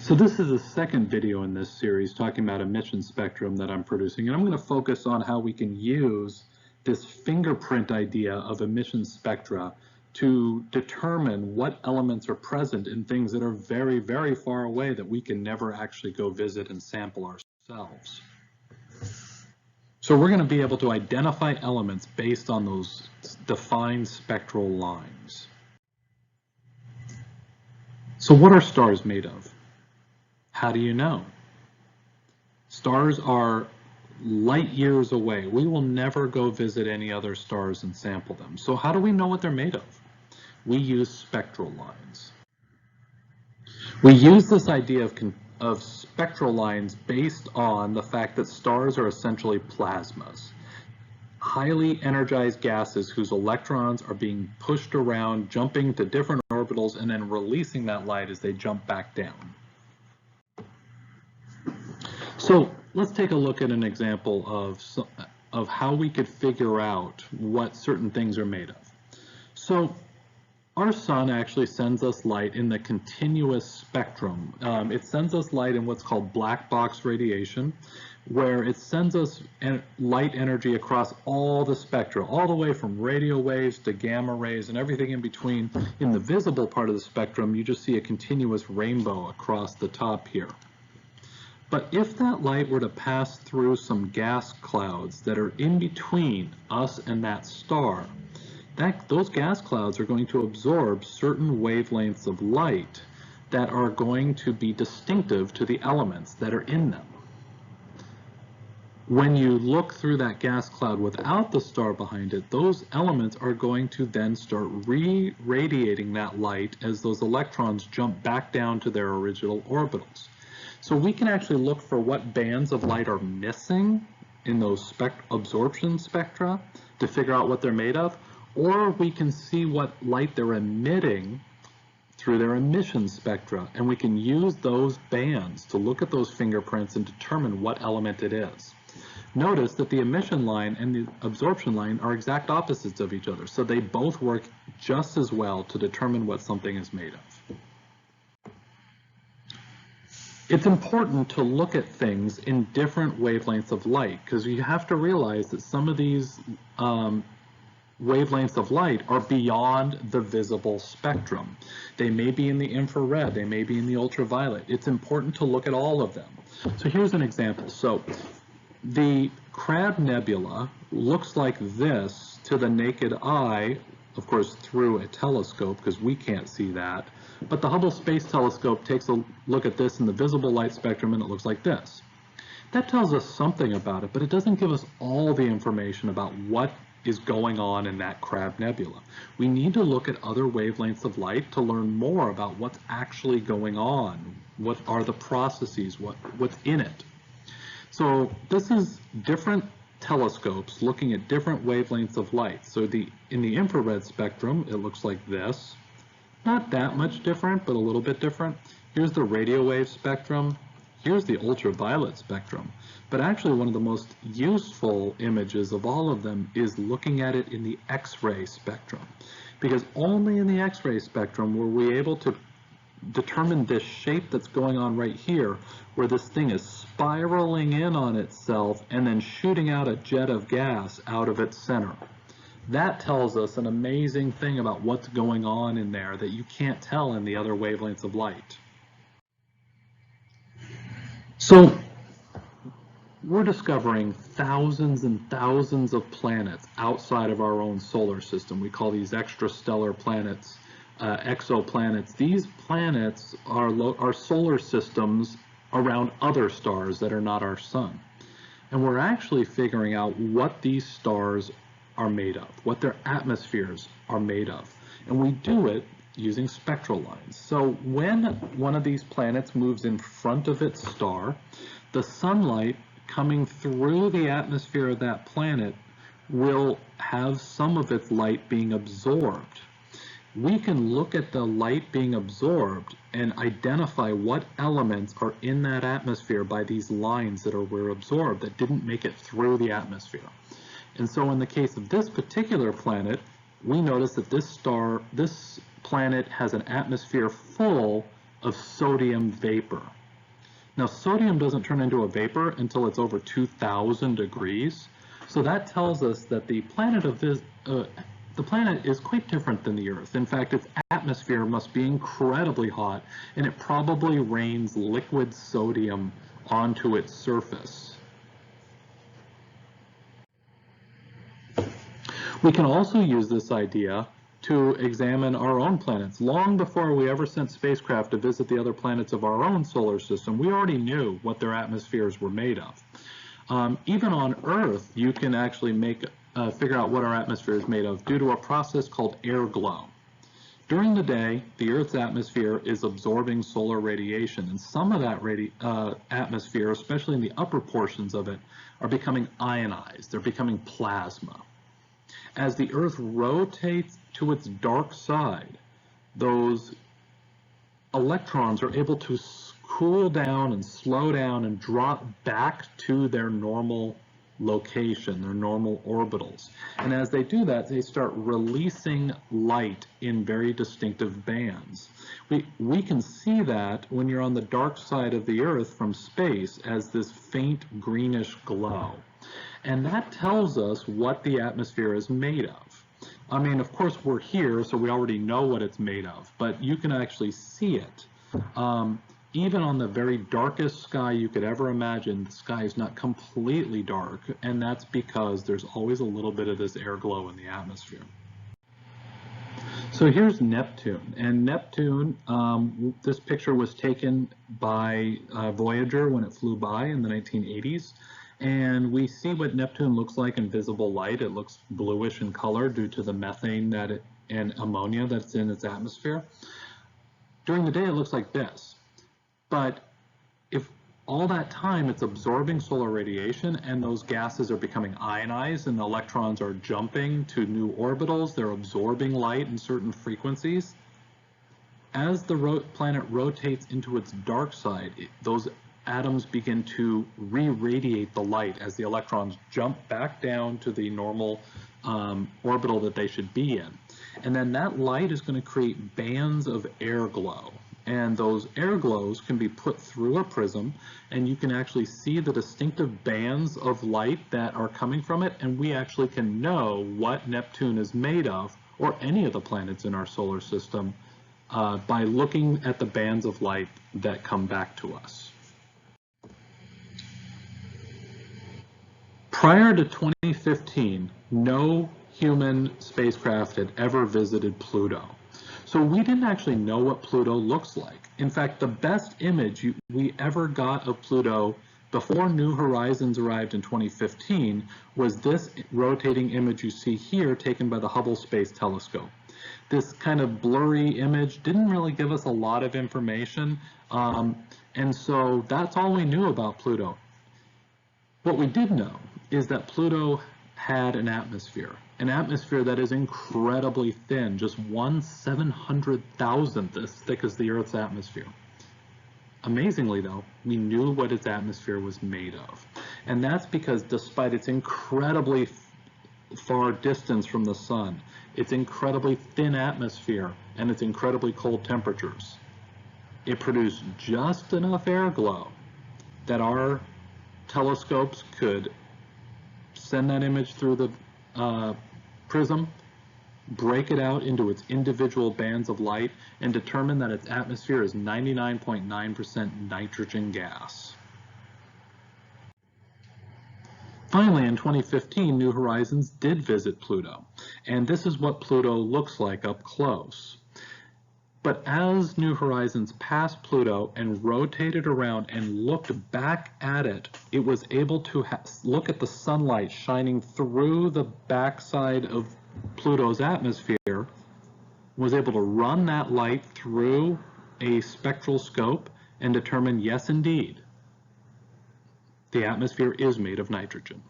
So this is the second video in this series talking about emission spectrum that I'm producing, and I'm going to focus on how we can use this fingerprint idea of emission spectra to determine what elements are present in things that are very, very far away that we can never actually go visit and sample ourselves. So we're going to be able to identify elements based on those defined spectral lines. So what are stars made of? How do you know? Stars are light years away. We will never go visit any other stars and sample them. So how do we know what they're made of? We use spectral lines. We use this idea of spectral lines based on the fact that stars are essentially plasmas, highly energized gases whose electrons are being pushed around, jumping to different orbitals, and then releasing that light as they jump back down. So let's take a look at an example of how we could figure out what certain things are made of. So our sun actually sends us light in the continuous spectrum. It sends us light in what's called black box radiation, where it sends us light energy across all the spectra, all the way from radio waves to gamma rays and everything in between. In the visible part of the spectrum, you just see a continuous rainbow across the top here. But if that light were to pass through some gas clouds that are in between us and that star, those gas clouds are going to absorb certain wavelengths of light that are going to be distinctive to the elements that are in them. When you look through that gas cloud without the star behind it, those elements are going to then start re-radiating that light as those electrons jump back down to their original orbitals. So we can actually look for what bands of light are missing in those absorption spectra to figure out what they're made of, or we can see what light they're emitting through their emission spectra, and we can use those bands to look at those fingerprints and determine what element it is. Notice that the emission line and the absorption line are exact opposites of each other, so they both work just as well to determine what something is made of. It's important to look at things in different wavelengths of light, because you have to realize that some of these wavelengths of light are beyond the visible spectrum. They may be in the infrared, they may be in the ultraviolet. It's important to look at all of them. So here's an example. So the Crab Nebula looks like this to the naked eye, of course through a telescope, because we can't see that. But the Hubble Space Telescope takes a look at this in the visible light spectrum and it looks like this. That tells us something about it, but it doesn't give us all the information about what is going on in that Crab Nebula. We need to look at other wavelengths of light to learn more about what's actually going on. What are the processes, what's in it. So this is different telescopes looking at different wavelengths of light. So in the infrared spectrum, it looks like this. Not that much different, but a little bit different. Here's the radio wave spectrum. Here's the ultraviolet spectrum. But actually one of the most useful images of all of them is looking at it in the X-ray spectrum. Because only in the X-ray spectrum were we able to determine this shape that's going on right here, where this thing is spiraling in on itself and then shooting out a jet of gas out of its center. That tells us an amazing thing about what's going on in there that you can't tell in the other wavelengths of light. So we're discovering thousands and thousands of planets outside of our own solar system. We call these extrastellar planets, exoplanets. These planets are solar systems around other stars that are not our sun. And we're actually figuring out what these stars are made of, what their atmospheres are made of. And we do it using spectral lines. So when one of these planets moves in front of its star, the sunlight coming through the atmosphere of that planet will have some of its light being absorbed. We can look at the light being absorbed and identify what elements are in that atmosphere by these lines that were absorbed that didn't make it through the atmosphere. And so in the case of this particular planet, we notice that this planet has an atmosphere full of sodium vapor. Now, sodium doesn't turn into a vapor until it's over 2,000 degrees. So that tells us that the planet is quite different than the Earth. In fact, its atmosphere must be incredibly hot, and it probably rains liquid sodium onto its surface. We can also use this idea to examine our own planets. Long before we ever sent spacecraft to visit the other planets of our own solar system, we already knew what their atmospheres were made of. Even on Earth, you can actually figure out what our atmosphere is made of due to a process called air glow. During the day, the Earth's atmosphere is absorbing solar radiation, and some of that atmosphere, especially in the upper portions of it, are becoming ionized. They're becoming plasma. As the Earth rotates to its dark side, those electrons are able to cool down and slow down and drop back to their normal location, their normal orbitals. And as they do that, they start releasing light in very distinctive bands. We can see that when you're on the dark side of the Earth from space as this faint greenish glow. And that tells us what the atmosphere is made of. I mean, of course, we're here, so we already know what it's made of, but you can actually see it. Even on the very darkest sky you could ever imagine, the sky is not completely dark, and that's because there's always a little bit of this air glow in the atmosphere. So here's Neptune, and Neptune, this picture was taken by Voyager when it flew by in the 1980s. And we see what Neptune looks like in visible light. It looks bluish in color due to the methane and ammonia that's in its atmosphere. During the day, it looks like this. But if all that time it's absorbing solar radiation and those gases are becoming ionized and the electrons are jumping to new orbitals, they're absorbing light in certain frequencies. As the planet rotates into its dark side, those atoms begin to re-radiate the light as the electrons jump back down to the normal orbital that they should be in. And then that light is going to create bands of air glow. And those air glows can be put through a prism, and you can actually see the distinctive bands of light that are coming from it, and we actually can know what Neptune is made of, or any of the planets in our solar system, by looking at the bands of light that come back to us. Prior to 2015, no human spacecraft had ever visited Pluto. So we didn't actually know what Pluto looks like. In fact, the best image we ever got of Pluto before New Horizons arrived in 2015 was this rotating image you see here taken by the Hubble Space Telescope. This kind of blurry image didn't really give us a lot of information, and so that's all we knew about Pluto. What we did know is that Pluto had an atmosphere that is incredibly thin, just 1/700,000th as thick as the Earth's atmosphere. Amazingly though, we knew what its atmosphere was made of. And that's because despite its incredibly far distance from the sun, its incredibly thin atmosphere, and its incredibly cold temperatures, it produced just enough air glow that our telescopes could send that image through the prism, break it out into its individual bands of light, and determine that its atmosphere is 99.9% nitrogen gas. Finally, in 2015, New Horizons did visit Pluto, and this is what Pluto looks like up close. But as New Horizons passed Pluto and rotated around and looked back at it, it was able to look at the sunlight shining through the backside of Pluto's atmosphere, was able to run that light through a spectral scope and determine, yes, indeed, the atmosphere is made of nitrogen.